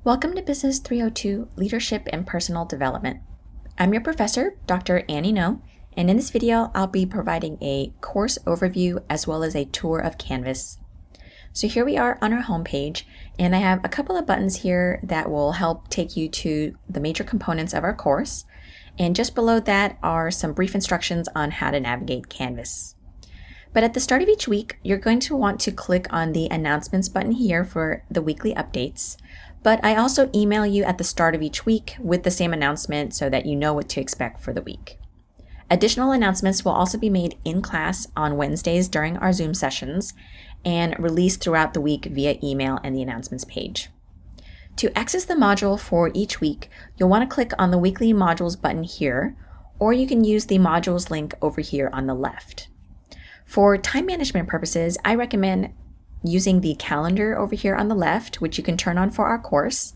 Welcome to Business 302 Leadership and Personal Development. I'm your professor, Dr. Annie No, and in this video, I'll be providing a course overview as well as a tour of Canvas. So here we are on our homepage, and I have a couple of buttons here that will help take you to the major components of our course. And just below that are some brief instructions on how to navigate Canvas. But at the start of each week, you're going to want to click on the announcements button here for the weekly updates. But I also email you at the start of each week with the same announcement so that you know what to expect for the week. Additional announcements will also be made in class on Wednesdays during our Zoom sessions and released throughout the week via email and the announcements page. To access the module for each week, you'll want to click on the weekly modules button here, or you can use the modules link over here on the left. For time management purposes, I recommend using the calendar over here on the left, which you can turn on for our course,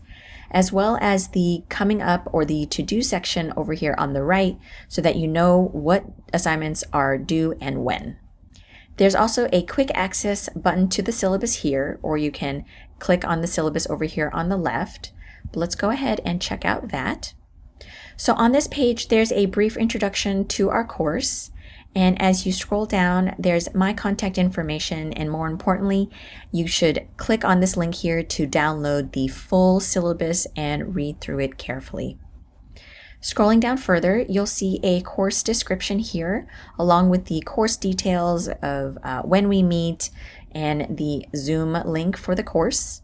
as well as the coming up or the to-do section over here on the right so that you know what assignments are due and when. There's also a quick access button to the syllabus here, or you can click on the syllabus over here on the left. But let's go ahead and check out that. So on this page, there's a brief introduction to our course. And as you scroll down, there's my contact information, and more importantly, you should click on this link here to download the full syllabus and read through it carefully. Scrolling down further, you'll see a course description here, along with the course details of when we meet and the Zoom link for the course.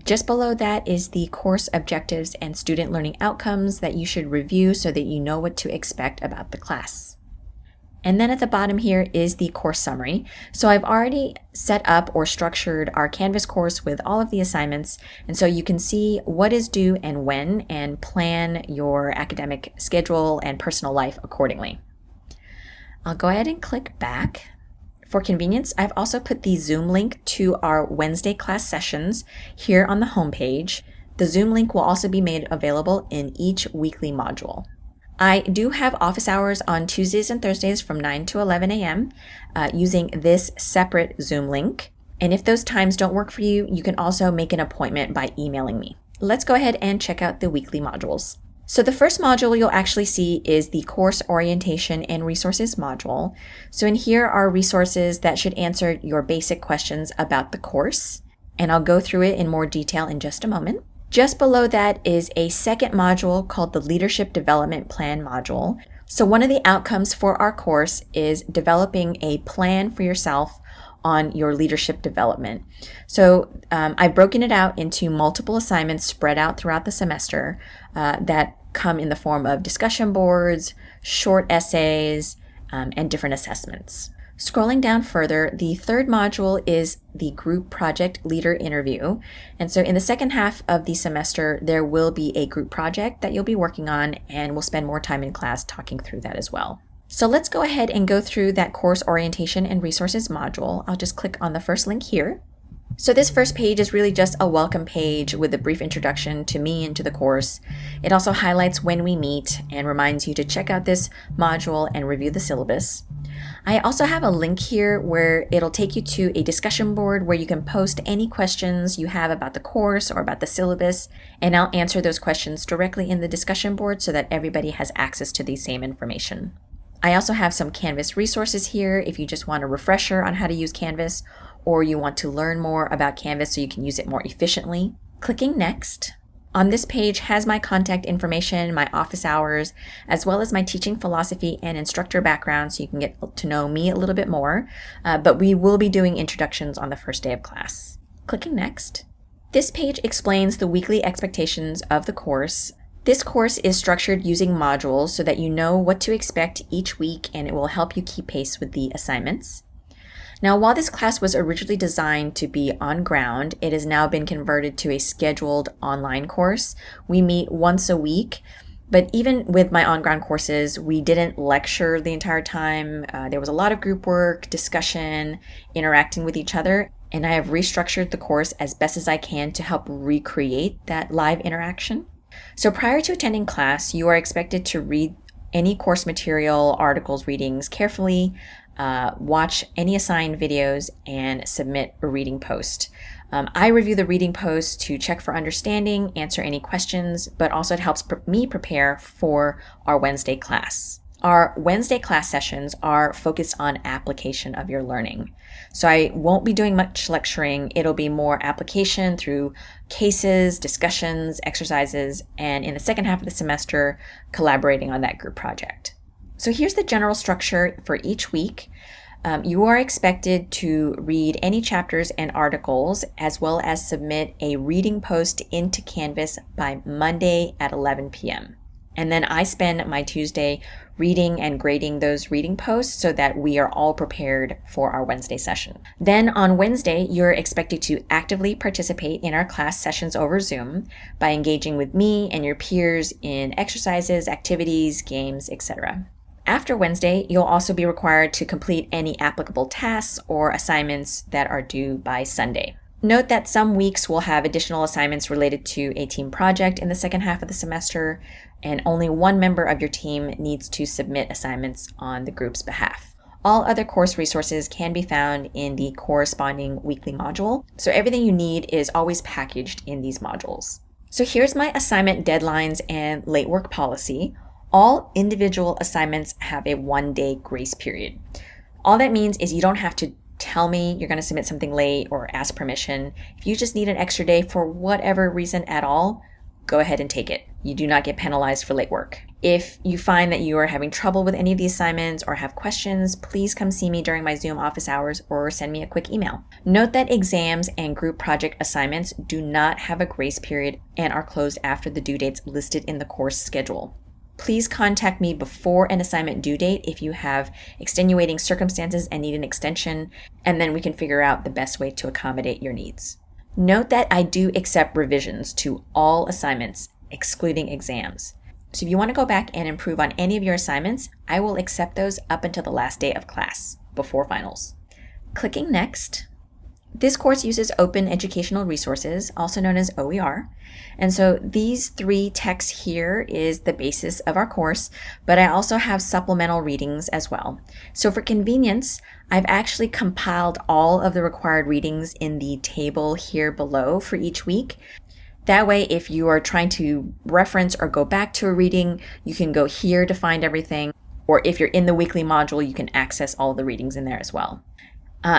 Just below that is the course objectives and student learning outcomes that you should review so that you know what to expect about the class. And then at the bottom here is the course summary. So I've already set up or structured our Canvas course with all of the assignments. And so you can see what is due and when and plan your academic schedule and personal life accordingly. I'll go ahead and click back. For convenience, I've also put the Zoom link to our Wednesday class sessions here on the homepage. The Zoom link will also be made available in each weekly module. I do have office hours on Tuesdays and Thursdays from 9 to 11 a.m. Using this separate Zoom link. And if those times don't work for you, you can also make an appointment by emailing me. Let's go ahead and check out the weekly modules. So the first module you'll actually see is the Course Orientation and Resources module. So in here are resources that should answer your basic questions about the course. And I'll go through it in more detail in just a moment. Just below that is a second module called the Leadership Development Plan module. So one of the outcomes for our course is developing a plan for yourself on your leadership development. So I've broken it out into multiple assignments spread out throughout the semester that come in the form of discussion boards, short essays, and different assessments. Scrolling down further, the third module is the group project leader interview. And so in the second half of the semester, there will be a group project that you'll be working on, and we'll spend more time in class talking through that as well. So let's go ahead and go through that course orientation and resources module. I'll just click on the first link here. So this first page is really just a welcome page with a brief introduction to me and to the course. It also highlights when we meet and reminds you to check out this module and review the syllabus. I also have a link here where it'll take you to a discussion board where you can post any questions you have about the course or about the syllabus, and I'll answer those questions directly in the discussion board so that everybody has access to the same information. I also have some Canvas resources here if you just want a refresher on how to use Canvas, or you want to learn more about Canvas so you can use it more efficiently. Clicking Next. On this page has my contact information, my office hours, as well as my teaching philosophy and instructor background so you can get to know me a little bit more. But we will be doing introductions on the first day of class. Clicking Next. This page explains the weekly expectations of the course. This course is structured using modules so that you know what to expect each week, and it will help you keep pace with the assignments. Now, while this class was originally designed to be on ground, it has now been converted to a scheduled online course. We meet once a week, but even with my on-ground courses, we didn't lecture the entire time. There was a lot of group work, discussion, interacting with each other, and I have restructured the course as best as I can to help recreate that live interaction. So prior to attending class, you are expected to read any course material, articles, readings carefully, watch any assigned videos, and submit a reading post. I review the reading posts to check for understanding, answer any questions, but also it helps me prepare for our Wednesday class. Our Wednesday class sessions are focused on application of your learning. So I won't be doing much lecturing. It'll be more application through cases, discussions, exercises, and in the second half of the semester, collaborating on that group project. So here's the general structure for each week. You are expected to read any chapters and articles, as well as submit a reading post into Canvas by Monday at 11 p.m. And then I spend my Tuesday reading and grading those reading posts so that we are all prepared for our Wednesday session. Then on Wednesday, you're expected to actively participate in our class sessions over Zoom by engaging with me and your peers in exercises, activities, games, etc. After Wednesday, you'll also be required to complete any applicable tasks or assignments that are due by Sunday. Note that some weeks will have additional assignments related to a team project in the second half of the semester, and only one member of your team needs to submit assignments on the group's behalf. All other course resources can be found in the corresponding weekly module, so everything you need is always packaged in these modules. So here's my assignment deadlines and late work policy. All individual assignments have a 1-day grace period. All that means is you don't have to tell me you're going to submit something late or ask permission. If you just need an extra day for whatever reason at all, go ahead and take it. You do not get penalized for late work. If you find that you are having trouble with any of the assignments or have questions, please come see me during my Zoom office hours or send me a quick email. Note that exams and group project assignments do not have a grace period and are closed after the due dates listed in the course schedule. Please contact me before an assignment due date if you have extenuating circumstances and need an extension, and then we can figure out the best way to accommodate your needs. Note that I do accept revisions to all assignments, excluding exams. So if you want to go back and improve on any of your assignments, I will accept those up until the last day of class, before finals. Clicking Next. This course uses open educational resources, also known as OER. And so these 3 texts here is the basis of our course, but I also have supplemental readings as well. So for convenience, I've actually compiled all of the required readings in the table here below for each week. That way, if you are trying to reference or go back to a reading, you can go here to find everything. Or if you're in the weekly module, you can access all the readings in there as well.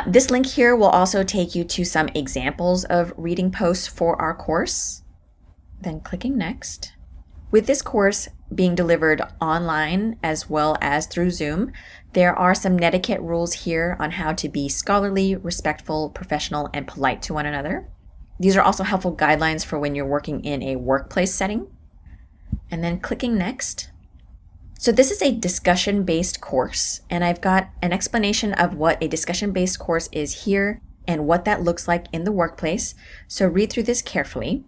This link here will also take you to some examples of reading posts for our course. Then clicking Next. With this course being delivered online as well as through Zoom, there are some netiquette rules here on how to be scholarly, respectful, professional, and polite to one another. These are also helpful guidelines for when you're working in a workplace setting. And then clicking Next. So this is a discussion-based course, and I've got an explanation of what a discussion-based course is here and what that looks like in the workplace. So read through this carefully.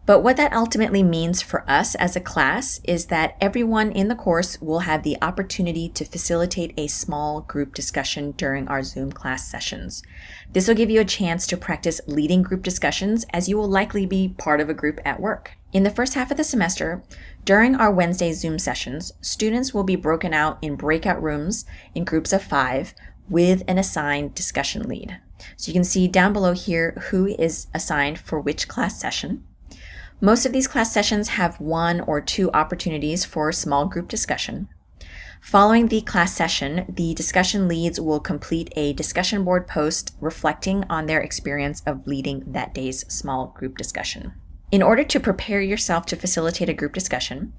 But what that ultimately means for us as a class is that everyone in the course will have the opportunity to facilitate a small group discussion during our Zoom class sessions. This will give you a chance to practice leading group discussions, as you will likely be part of a group at work. In the first half of the semester, during our Wednesday Zoom sessions, students will be broken out in breakout rooms in groups of 5 with an assigned discussion lead. So you can see down below here who is assigned for which class session. Most of these class sessions have 1 or 2 opportunities for small group discussion. Following the class session, the discussion leads will complete a discussion board post reflecting on their experience of leading that day's small group discussion. In order to prepare yourself to facilitate a group discussion,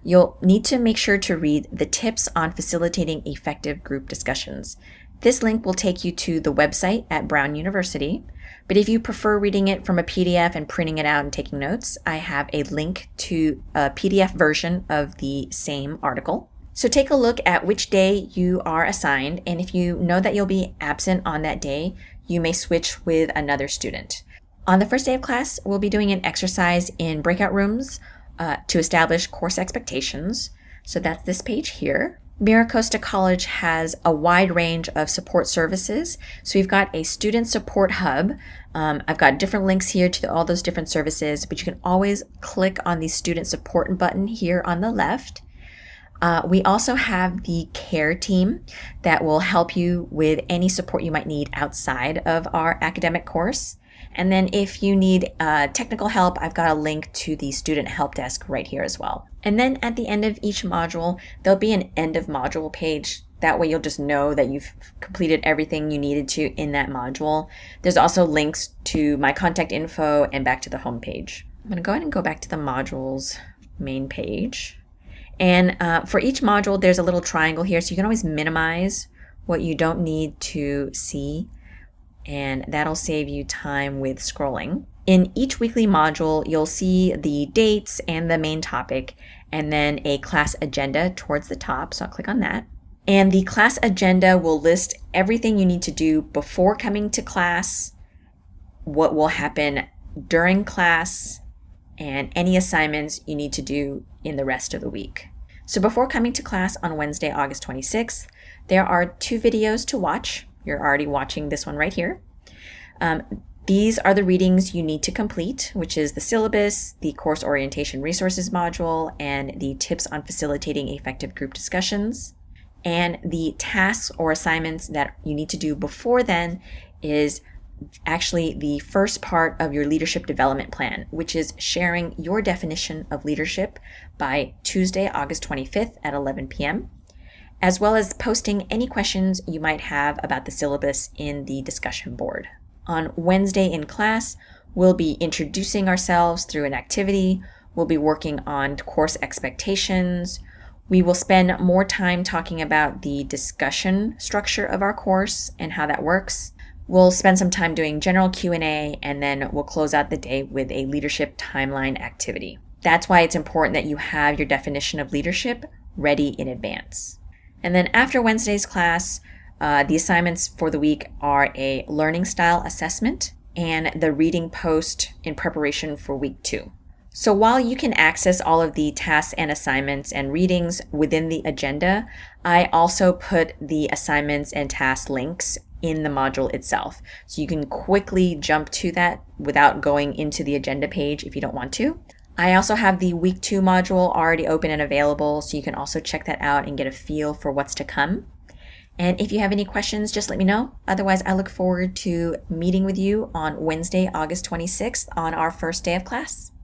you'll need to make sure to read the tips on facilitating effective group discussions. This link will take you to the website at Brown University, but if you prefer reading it from a PDF and printing it out and taking notes, I have a link to a PDF version of the same article. So take a look at which day you are assigned, and if you know that you'll be absent on that day, you may switch with another student. On the first day of class, we'll be doing an exercise in breakout rooms to establish course expectations. So that's this page here. MiraCosta College has a wide range of support services. So we've got a student support hub. I've got different links here to all those different services, but you can always click on the student support button here on the left. We also have the care team that will help you with any support you might need outside of our academic course. And then if you need technical help, I've got a link to the student help desk right here as well. And then at the end of each module, there'll be an end of module page. That way you'll just know that you've completed everything you needed to in that module. There's also links to my contact info and back to the home page. I'm going to go ahead and go back to the module's main page. And for each module, there's a little triangle here, so you can always minimize what you don't need to see, and that'll save you time with scrolling. In each weekly module, you'll see the dates and the main topic, and then a class agenda towards the top, so I'll click on that. And the class agenda will list everything you need to do before coming to class, what will happen during class, and any assignments you need to do in the rest of the week. So before coming to class on Wednesday, August 26th, there are 2 videos to watch. You're already watching this one right here. These are the readings you need to complete, which is the syllabus, the course orientation resources module, and the tips on facilitating effective group discussions. And the tasks or assignments that you need to do before then is actually the first part of your leadership development plan, which is sharing your definition of leadership by Tuesday, August 25th at 11 p.m., as well as posting any questions you might have about the syllabus in the discussion board. On Wednesday in class, we'll be introducing ourselves through an activity. We'll be working on course expectations. We will spend more time talking about the discussion structure of our course and how that works. We'll spend some time doing general Q&A, and then we'll close out the day with a leadership timeline activity. That's why it's important that you have your definition of leadership ready in advance. And then after Wednesday's class, the assignments for the week are a learning style assessment and the reading post in preparation for week 2. So while you can access all of the tasks and assignments and readings within the agenda, I also put the assignments and task links in the module itself. So you can quickly jump to that without going into the agenda page if you don't want to. I also have the week 2 module already open and available, so you can also check that out and get a feel for what's to come. And if you have any questions, just let me know. Otherwise, I look forward to meeting with you on Wednesday, August 26th on our first day of class.